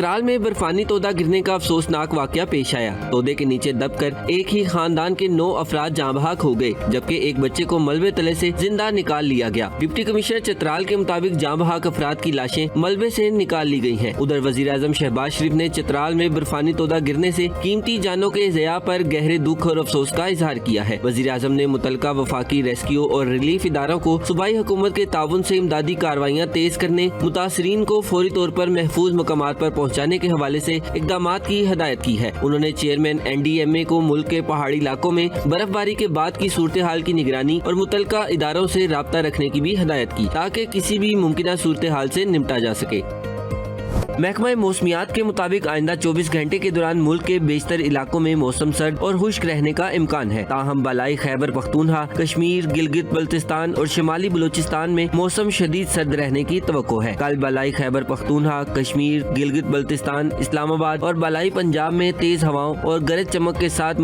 चतराल में बर्फानी तोदा गिरने का अफसोसनाक वाकया पेश आया। तोदे के नीचे दबकर एक ही खानदान के 9 अफराद जाँ बहक हो गए, जबकि एक बच्चे को मलबे तले से जिंदा निकाल लिया गया। डिप्टी कमिश्नर चतराल के मुताबिक जाँ बहक अफराद की लाशें मलबे से निकाल ली गई हैं। उधर वजीर आजम शहबाज शरीफ ने चतराल में बर्फानी तोदा गिरने से कीमती जानों के ज़या पर गहरे दुख और अफसोस का इजहार किया है। वजीर आजम ने मुतलका वफाकी रेस्क्यू और रिलीफ इदारों को सूबाई हुकूमत के ताउन से इमदादी कार्रवाइयाँ तेज करने, मुतासरीन को फौरी तौर पर महफूज मकामात पर पहुँचाने के हवाले से इक़दामात की हदायत की है। उन्होंने चेयरमैन NDMA को मुल्क के पहाड़ी इलाकों में बर्फबारी के बाद की सूरत हाल की निगरानी और मुतलका इदारों से राब्ता रखने की भी हदायत की, ताकि किसी भी मुमकिन सूरत हाल से निपटा जा सके। महकमा मौसमियात के मुताबिक आइंदा 24 घंटे के दौरान मुल्क के बेशतर इलाकों में मौसम सर्द और खुश्क रहने का इम्कान है। ताहम बलाई खैबर पख्तूनखा, कश्मीर, गिलगित बल्तिस्तान और शिमाली बलूचिस्तान में मौसम शदीद सर्द रहने की तवक्को है। कल बलाई खैबर पख्तूनखा, कश्मीर, गिलगित बल्तिस्तान, इस्लामाबाद और बलाई पंजाब में तेज हवाओं और गरज चमक के साथ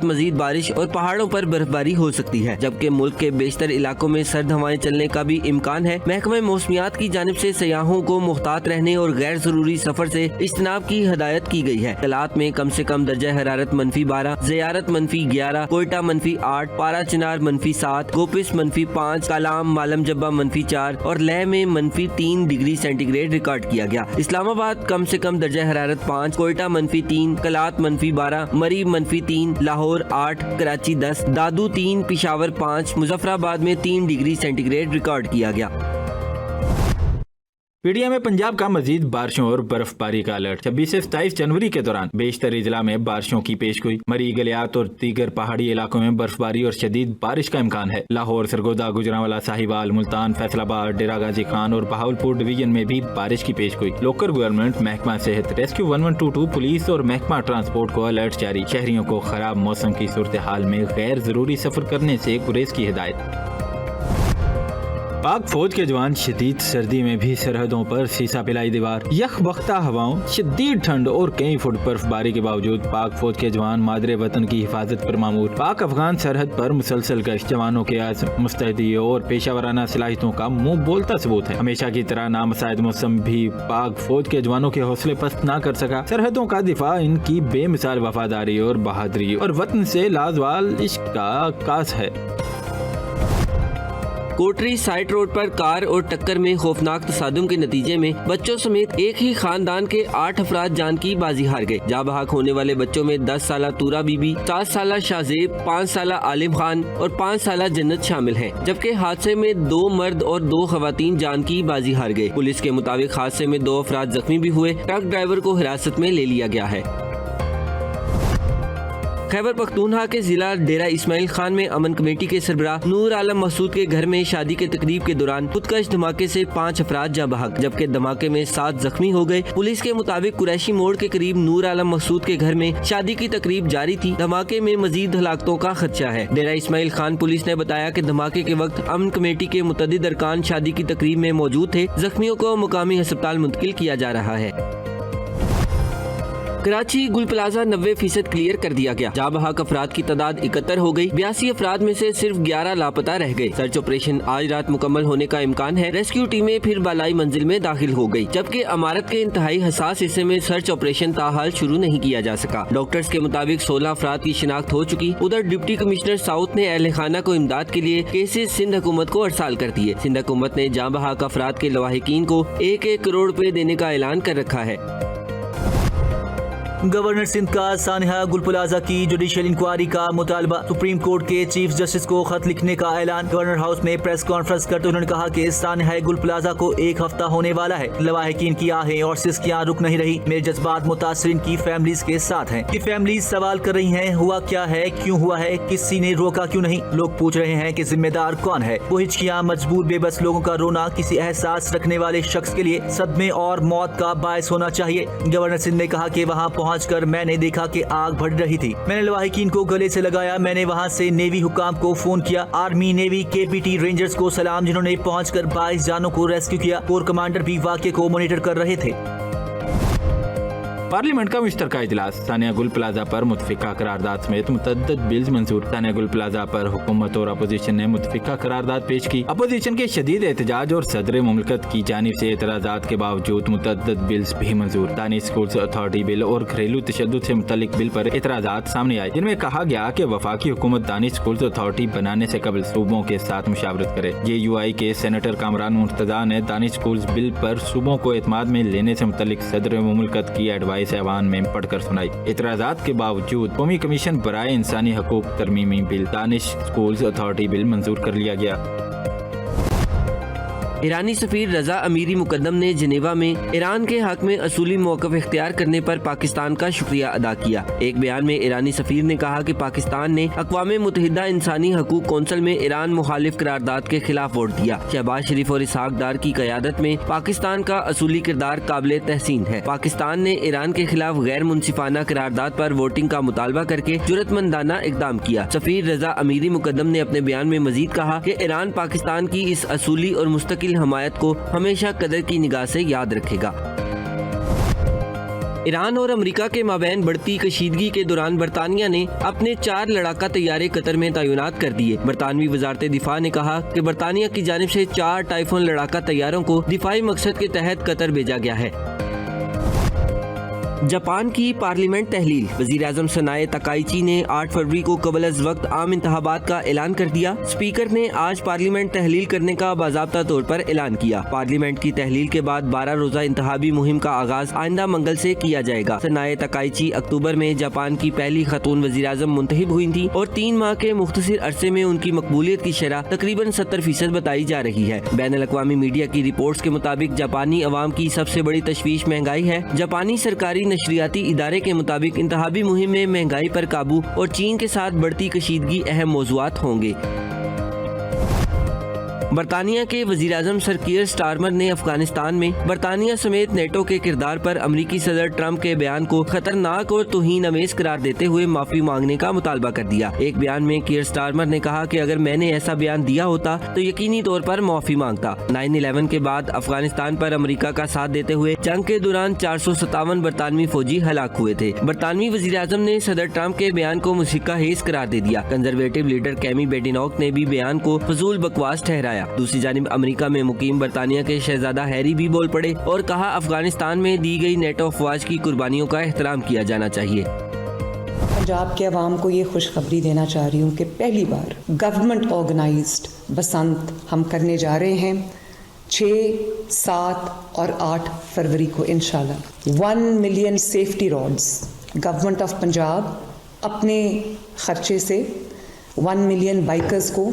मजीद बारिश और पहाड़ों पर बर्फबारी हो सकती है, जबकि मुल्क के बेशतर इलाकों में सर्द हवाएं चलने का भी इम्कान है। महकमा मौसमियात की जानिब से सयाहों को मुहतात रहने और गैर जरूरी सफर से इज्तनाब की हदायत की गई है। कलात में कम से कम दर्जा हरारत -12, ज़ियारत -11, कोयटा -8, पारा चिनार -7, गोपिस -5, कलाम मालम जब्बा -4 और लेह में -3 डिग्री सेंटीग्रेड रिकॉर्ड किया गया। इस्लामाबाद कम से कम दर्जा हरारत 5, कोयटा -3, कलात -12, मरी -3, लाहौर 8, कराची 10, दादू 3, पिशावर 5, मुजफ्फराबाद में 3 डिग्री सेंटीग्रेड रिकॉर्ड किया गया। पीडीए में पंजाब का मजीद बारिशों और बर्फबारी का अलर्ट। 26 से 27 जनवरी के दौरान बेशतर इजला में बारिशों की पेशगोई। मरी, गलियात और दीगर पहाड़ी इलाकों में बर्फबारी और शदीद बारिश का इम्कान है। लाहौर, सरगोदा, गुजरांवाला, साहिवाल, मुल्तान, फैसलाबाद, डेरा गाजी खान और बहावलपुर डिवीजन में भी बारिश की पेशगोई। लोकल गवर्नमेंट, महकमा सेहत, रेस्क्यू 1122, पुलिस और महकमा ट्रांसपोर्ट को अलर्ट जारी। शहरियों को खराब मौसम की सूरत हाल में गैर जरूरी सफर करने से गुरेज की हिदायत। पाक फौज के जवान शदीद सर्दी में भी सरहदों पर सीसा पिलाई दीवार, यख बख्ता हवाओं, शदीद ठंड और कई फुट बर्फबारी के बावजूद पाक फौज के जवान मादरे वतन की हिफाजत पर मामूर। पाक अफगान सरहद पर मुसलसल गश्त जवानों के आज़म, मुस्तैदी और पेशावराना सलाहियतों का मुंह बोलता सबूत है। हमेशा की तरह नामसाइद मौसम भी पाक फौज के जवानों के हौसले पस्त न कर सका। सरहदों का दिफा इनकी बेमिसाल वफादारी और बहादुरी और वतन से लाजवाल इश्क का अक्कास है। कोटरी साइट रोड पर कार और टक्कर में खौफनाक तसादुम के नतीजे में बच्चों समेत एक ही खानदान के 8 अफराद जान की बाजी हार गए। जाँ बहक होने वाले बच्चों में 10 साला तूरा बीबी, 7 साला शाहजेब, 5 साला आलिम खान और 5 साला जन्नत शामिल हैं, जबकि हादसे में 2 मर्द और 2 खवातीन जान की बाजी हार गए। पुलिस के मुताबिक हादसे में 2 अफराद जख्मी भी हुए। ट्रक ड्राइवर को हिरासत में ले लिया गया है। खैबर पख्तूनखा के जिला डेरा इस्माइल खान में अमन कमेटी के सरबराह नूर आलम मसूद के घर में शादी के तकरीब के दौरान खुदकश धमाके से 5 अफराद जाँ बहक, जबकि धमाके में 7 जख्मी हो गए। पुलिस के मुताबिक कुरैशी मोड़ के करीब नूर आलम मसूद के घर में शादी की तकरीब जारी थी। धमाके में मजीद हलाकतों का खदशा है। डेरा इस्माइल खान पुलिस ने बताया कि धमाके के वक्त अमन कमेटी के मुतअद्दिद अरकान शादी की तकरीब में मौजूद थे। जख्मियों को मुकामी अस्पताल मुंतकिल किया जा रहा है। कराची गुल प्लाजा 90% क्लियर कर दिया गया। जाँ बहक अफराद की तादाद 71 हो गई। 82 अफराद में से सिर्फ 11 लापता रह गए। सर्च ऑपरेशन आज रात मुकम्मल होने का इम्कान है। रेस्क्यू टीमें फिर बालाई मंजिल में दाखिल हो गई, जबकि इमारत के इंतहाई हसास हिस्से में सर्च ऑपरेशन ताहाल शुरू नहीं किया जा सका। डॉक्टर्स के मुताबिक 16 अफराद की शिनाख्त हो चुकी। उधर डिप्टी कमिश्नर साउथ ने अहल खाना को इमदाद के लिए केसेस सिंध हुकूमत को अरसाल कर दिए। सिंध हुकूमत ने जाँ बहक अफराद के लवाहिकीन को 1-1 करोड़ रुपए देने का ऐलान कर रखा है। गवर्नर सिंध का सानिया गुल प्लाजा की जुडिशियल इंक्वायरी का मुतालबा। सुप्रीम कोर्ट के चीफ जस्टिस को खत लिखने का ऐलान। गवर्नर हाउस में प्रेस कॉन्फ्रेंस करते उन्होंने कहा कि सानिया गुल प्लाजा को 1 हफ्ता होने वाला है। लवाहिकीन की आहें और सिस्कियां रुक नहीं रही। मेरे जज्बात मुतासरीन की फैमिलीज के साथ हैं। कि फैमिलीज सवाल कर रही हैं, हुआ क्या है, क्यों हुआ है, किसी ने रोका क्यों नहीं। लोग पूछ रहे हैं कि जिम्मेदार कौन है। वो हिचकियां, मजबूर बेबस लोगों का रोना किसी एहसास रखने वाले शख्स के लिए सदमे और मौत का बायस होना चाहिए। गवर्नर सिंध ने कहा कि वहाँ पहुंचकर मैंने देखा कि आग बढ़ रही थी। मैंने लवाहिकीन को गले से लगाया। मैंने वहां से नेवी हुकाम को फोन किया। आर्मी, नेवी, KPT, रेंजर्स को सलाम, जिन्होंने पहुंचकर 22 जानों को रेस्क्यू किया। कोर कमांडर भी वाक़े को मॉनिटर कर रहे थे। पार्लियामेंट का मुश्तरका इजलास, सानिया गुल प्लाजा पर मुतफिका करारदाद समेत मुतअद्दिद बिल्स मंजूर। सानिया गुल प्लाजा पर हुकूमत और अपोजिशन ने मुतफिका करारदाद पेश की। अपोजिशन के शदीद एहतजाज और सदर मुमलकत की जानिब से एतराज़ात के बावजूद मुतअद्दिद बिल्स भी मंजूर। दानिश स्कूल्स अथॉरिटी बिल और घरेलू तशद्दुद से मुतल्लिक बिल पर एतराज़ात सामने आए, जिनमें कहा गया कि वफाकी हुकूमत दानिश स्कूल्स अथॉरिटी बनाने से कबल सूबों के साथ मुशावरत करे। JUI के सेनेटर कामरान मुर्तज़ा ने दानिश स्कूल्स बिल पर सूबों को एतमाद में लेने से मुतल्लिक सदर मुमलकत की एडवाइस ऐवान में पढ़कर सुनाई। एतराज़ात के बावजूद कौमी कमीशन बराए इंसानी हकूक तरमीमी bill Danish schools authority bill मंजूर कर लिया गया। ईरानी सफीर रजा अमीरी मुकद्दम ने जिनेवा में ईरान के हक में असूली मौक़िफ़ इख्तियार करने पर पाकिस्तान का शुक्रिया अदा किया। एक बयान में ईरानी सफीर ने कहा कि पाकिस्तान ने अक़वाम मुत्तहिदा इंसानी हकूक़ कौंसिल में ईरान मुखालिफ करारदाद के खिलाफ वोट दिया। शहबाज शरीफ और इसहाक डार की क़यादत में पाकिस्तान का असूली किरदार काबिल तहसीन है। पाकिस्तान ने ईरान के खिलाफ गैर मुनसिफाना करारदाद पर वोटिंग का मुतालबा करके जुर्रतमंदाना इक़दाम किया। सफीर रजा अमीरी मुकद्दम ने अपने बयान में मजीद कहा कि ईरान पाकिस्तान की इस असूली और मुस्तकिल हमायत को हमेशा कदर की निगाह से याद रखेगा। ईरान और अमेरिका के माबैन बढ़ती कशीदगी के दौरान बरतानिया ने अपने 4 लड़ाका तैयारे कतर में तैनात कर दिए। बरतानवी वजारत दिफा ने कहा कि बरतानिया की जानिब से 4 टाइफून लड़ाका तैयारों को दिफाई मकसद के तहत कतर भेजा गया है। जापान की पार्लियामेंट तहलील, वज़ीर आज़म सनाए तकाइची ने 8 फरवरी को कबल अज़ वक्त आम इंतखाबात का ऐलान कर दिया। स्पीकर ने आज पार्लियामेंट तहलील करने का बाज़ाब्ता तौर पर ऐलान किया। पार्लियामेंट की तहलील के बाद 12 रोज़ा इंतखाबी मुहिम का आगाज आइंदा मंगल से किया जाएगा। सनाए तकाइची अक्टूबर में जापान की पहली खातून वज़ीर आज़म मुंतखब हुई थी और 3 माह के मुख्तसर अरसे में उनकी मकबूलियत की शरह तकरीबन 70% बताई जा रही है। बैनुल अक़वामी मीडिया की रिपोर्ट्स के मुताबिक जापानी अवाम की सबसे बड़ी तशवीश महंगाई है। जापानी सरकारी नशरियाती इदारे के मुताबिक इंतखाबी मुहिम में महंगाई पर काबू और चीन के साथ बढ़ती कशीदगी अहम मौज़ूआत होंगे। बरतानिया के वज़ीर आज़म सर कीर स्टारमर ने अफगानिस्तान में बरतानिया समेत नेटो के किरदार पर अमरीकी सदर ट्रंप के बयान को खतरनाक और तौहीन अमेज़ करार देते हुए माफ़ी मांगने का मुतालबा कर दिया। एक बयान में कीर स्टारमर ने कहा कि अगर मैंने ऐसा बयान दिया होता तो यकीनी तौर पर माफ़ी मांगता। 9/11 के बाद अफगानिस्तान पर अमरीका का साथ देते हुए जंग के दौरान 457 बरतानवी फौजी हलाक हुए थे। बरतानवी वज़ीर आज़म ने सदर ट्रंप के बयान को मुशिक्का हेज़ करार दे दिया। कंजरवेटिव लीडर कैमी बेडिनॉक ने भी बयान को फजूल बकवास ठहराया। दूसरी जानिब अमेरिका में मुकीम बरतानिया के शहजादा हैरी भी बोल पड़े और कहा अफगानिस्तान में दी गई नेटो अफवाज की कुर्बानियों का एहतराम किया जाना चाहिए। पंजाब के अवाम को ये खुशखबरी देना चाह रही हूँ कि पहली बार गवर्नमेंट ऑर्गेनाइज्ड बसंत हम करने जा रहे हैं 6, 7 और 8 फरवरी को इंशाल्लाह। 1 million safety rods government of Punjab अपने खर्चे से 1 मिलियन बाइकर्स को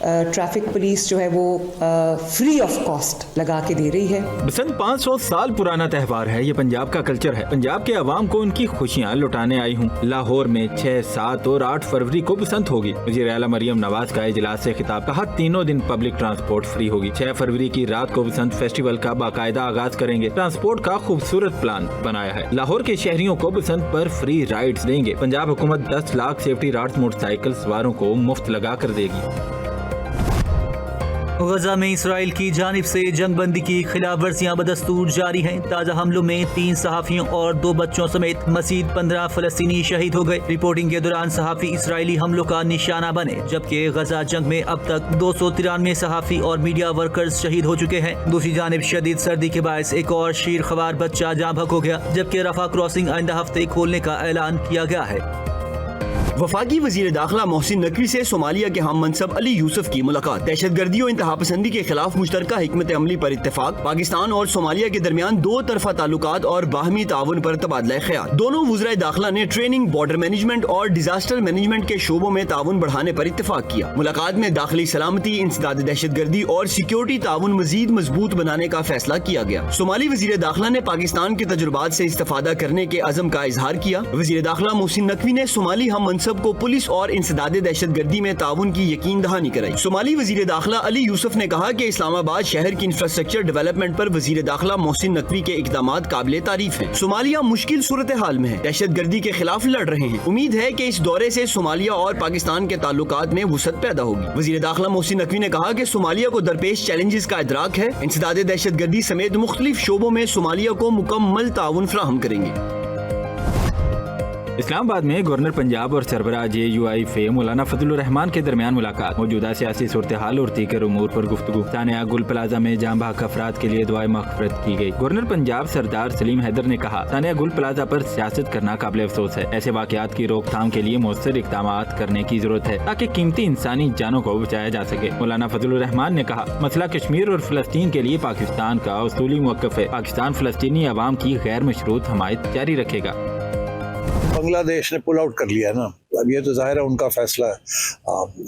ट्रैफिक पुलिस जो है वो फ्री ऑफ कॉस्ट लगा के दे रही है। बसंत 500 साल पुराना त्यौहार है। ये पंजाब का कल्चर है। पंजाब के अवाम को उनकी खुशियाँ लुटाने आई हूँ। लाहौर में 6, 7 और 8 फरवरी को बसंत होगी। वज़ीर आला मरियम नवाज का इजलास से खिताब, कहा तीनों दिन पब्लिक ट्रांसपोर्ट फ्री होगी। 6 फरवरी की रात को बसंत फेस्टिवल का बाकायदा आगाज करेंगे। ट्रांसपोर्ट का खूबसूरत प्लान बनाया है। लाहौर के शहरियों को बसंत पर फ्री राइड्स देंगे। पंजाब हुकूमत 10 लाख सेफ्टी राइड्स मोटरसाइकिल सवारों को मुफ्त लगा कर देगी। गजा में इसराइल की जानिब से जंग बंदी की खिलाफ वर्जियाँ बदस्तूर जारी हैं। ताज़ा हमलों में 3 सहाफ़ियों और 2 बच्चों समेत मज़ीद 15 फ़लस्तीनी शहीद हो गए। रिपोर्टिंग के दौरान सहाफ़ी इसराइली हमलों का निशाना बने, जबकि गजा जंग में अब तक 293 सहाफ़ी और मीडिया वर्कर्स शहीद हो चुके हैं। दूसरी जानिब शदीद सर्दी के बायस एक और शीर ख्वार बच्चा जाँ बहक हो गया, जबकि रफा क्रॉसिंग आइंदा हफ्ते खोलने का ऐलान किया गया है। वफाकी वजीर दाखिला मोहसिन नकवी से सोमालिया के हम मनसब अली यूसुफ की मुलाकात। दहशत गर्दी और इंतहा पसंदी के खिलाफ मुश्तरका हिकमत अमली पर इत्तेफाक। पाकिस्तान और सोमालिया के दरमियान 2 तरफा ताल्लुकात और बाहमी ताउन पर तबादला ख्याल। दोनों वज़राए दाखिला ने ट्रेनिंग, बॉर्डर मैनेजमेंट और डिजास्टर मैनेजमेंट के शोबों में ताउन बढ़ाने पर इत्तेफाक किया। मुलाकात में दाखिली सलामती, इंसदाद दहशत गर्दी और सिक्योरिटी ताउन मजीद मजबूत बनाने का फैसला किया गया। सोमाली वजीर दाखिला ने पाकिस्तान के तजुर्बात से इस्तेफादा करने के अज़म का इजहार किया। वजीर दाखिला मोहसिन नकवी ने सोमाली हम मनसब को पुलिस और इंसदाद दहशत गर्दी में ताउन की यकीन दहानी कराई। सोमाली वजीर दाखिला अली यूसुफ ने कहा कि इस्लामाबाद शहर की इंफ्रास्ट्रक्चर डेवलपमेंट पर वजीर दाखिला मोहसिन नकवी के इक़दामात काबिल तारीफ है। सोमालिया मुश्किल सूरत हाल में है, दहशत गर्दी के खिलाफ लड़ रहे हैं। उम्मीद है कि इस दौरे से सोमालिया और पाकिस्तान के ताल्लुकात में वुसअत पैदा होगी। वजीर दाखिला मोहसिन नकवी ने कहा कि सोमालिया को दरपेश चैलेंजेस का इदराक है। इंसदाद दहशत गर्दी समेत मुख्तलिफ शोबों में सोमालिया को मुकम्मल ताउन फराहम करेंगे। इस्लामाबाद में गवर्नर पंजाब और सरबराह JUIF मौलाना फजलुर रहमान के दरमियान मुलाकात, मौजूदा सियासी सूरत हाल और दीगर उमूर पर गुफ्तगू। सानिया गुल प्लाजा में जाम बहक अफराद के लिए दुआए मग़फ़िरत की गई। गवर्नर पंजाब सरदार सलीम हैदर ने कहा, सानिया गुल प्लाजा पर सियासत करना काबिल अफसोस है। ऐसे वाक़यात की रोकथाम के लिए मौसर इक़दाम करने की जरूरत है ताकि कीमती इंसानी जानों को बचाया जा सके। मौलाना फजलुर रहमान ने कहा, मसला कश्मीर और फ़लस्तीन के लिए पाकिस्तान का उसूली मौक़िफ़ है। पाकिस्तान फ़लस्तीनी अवाम की गैर मशरूत हमायत जारी रखेगा। बांग्लादेश ने पुल आउट कर लिया ना, अब ये तो जाहिर है उनका फैसला है।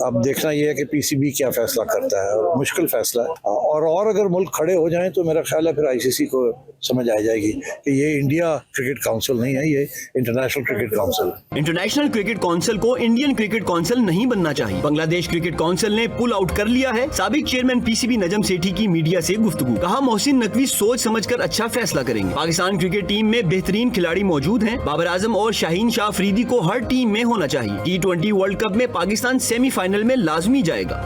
अब देखना ये है कि PCB क्या फैसला करता है, और मुश्किल फैसला है। और अगर मुल्क खड़े हो जाएं तो मेरा ख्याल है फिर ICC को समझ आ जाएगी कि ये इंडिया क्रिकेट काउंसिल नहीं है, ये इंटरनेशनल क्रिकेट काउंसिल है। इंटरनेशनल क्रिकेट काउंसिल को इंडियन क्रिकेट काउंसिल नहीं बनना चाहिए। बांग्लादेश क्रिकेट काउंसिल ने पुल आउट कर लिया है। साबिक चेयरमैन PCB नजम सेठी की मीडिया से गुफ्तगू, कहा मोहसिन नकवी सोच समझकर अच्छा फैसला करेंगे। पाकिस्तान क्रिकेट टीम में बेहतरीन खिलाड़ी मौजूद हैं। बाबर आजम और शाहीन शाह अफरीदी को हर टीम में होना चाहिए। T20 वर्ल्ड कप में पाकिस्तान सेमीफाइनल में लाजमी जाएगा।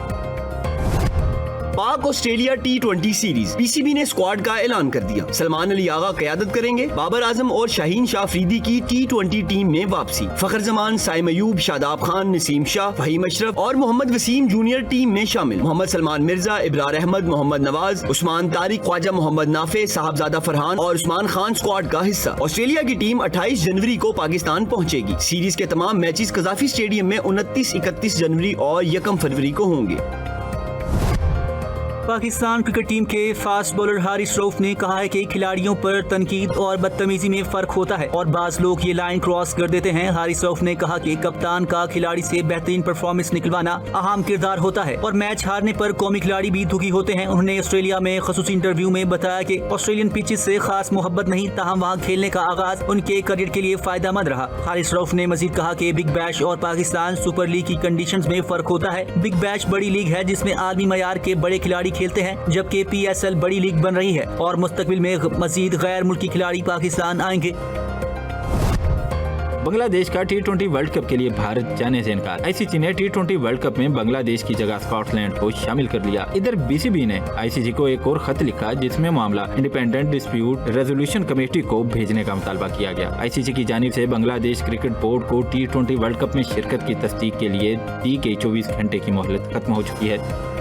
पाक ऑस्ट्रेलिया T20 सीरीज, PCB ने स्क्वाड का ऐलान कर दिया। सलमान अली आगा क़यादत करेंगे। बाबर आजम और शाहीन शाह अफरीदी की T20 टीम में वापसी। फखर जमान, साइम अयूब, शादाब खान, नसीम शाह, फहीम अशरफ और मोहम्मद वसीम जूनियर टीम में शामिल। मोहम्मद सलमान मिर्जा, इब्रार अहमद, मोहम्मद नवाज, उस्मान तारिक, ख्वाजा मोहम्मद नाफे, साहबजादा फरहान और उस्मान खान स्क्वाड का हिस्सा। ऑस्ट्रेलिया की टीम 28 जनवरी को पाकिस्तान पहुंचेगी। सीरीज के तमाम मैचेस कज़ाफी स्टेडियम में 29, 31 जनवरी और 1 फरवरी को होंगे। पाकिस्तान क्रिकेट टीम के फास्ट बॉलर हारिस रऊफ ने कहा है कि खिलाड़ियों पर तनकीद और बदतमीजी में फर्क होता है और बाज लोग ये लाइन क्रॉस कर देते हैं। हारिस रऊफ ने कहा कि कप्तान का खिलाड़ी से बेहतरीन परफॉर्मेंस निकलवाना अहम किरदार होता है और मैच हारने पर कौमी खिलाड़ी भी दुखी होते हैं। उन्होंने ऑस्ट्रेलिया में खसूसी इंटरव्यू में बताया कि ऑस्ट्रेलियन पिचेस से खास मोहब्बत नहीं, ताहम वहाँ खेलने का आगाज उनके करियर के लिए फायदेमंद रहा। हारिस रऊफ ने मजीद कहा कि बिग बैश और पाकिस्तान सुपर लीग की कंडीशंस में फर्क होता है। बिग बैश बड़ी लीग है जिसमें आलमी मयार के बड़े खिलाड़ी खेलते हैं, जबकि PSL बड़ी लीग बन रही है और मुस्तकबिल में मजीद गैर मुल्की खिलाड़ी पाकिस्तान आएंगे। बांग्लादेश का T20 वर्ल्ड कप के लिए भारत जाने से इनकार। ICC ने T20 वर्ल्ड कप में बांग्लादेश की जगह स्कॉटलैंड को शामिल कर लिया। इधर BCB ने ICC को एक और खत लिखा जिसमें मामला इंडिपेंडेंट डिस्प्यूट रेजोल्यूशन कमेटी को भेजने का मुतालबा किया गया। ICC की जानिब से बांग्लादेश क्रिकेट बोर्ड को T20 वर्ल्ड कप में शिरकत की तस्दीक के लिए दी गई 24 घंटे की मोहलत खत्म हो चुकी है।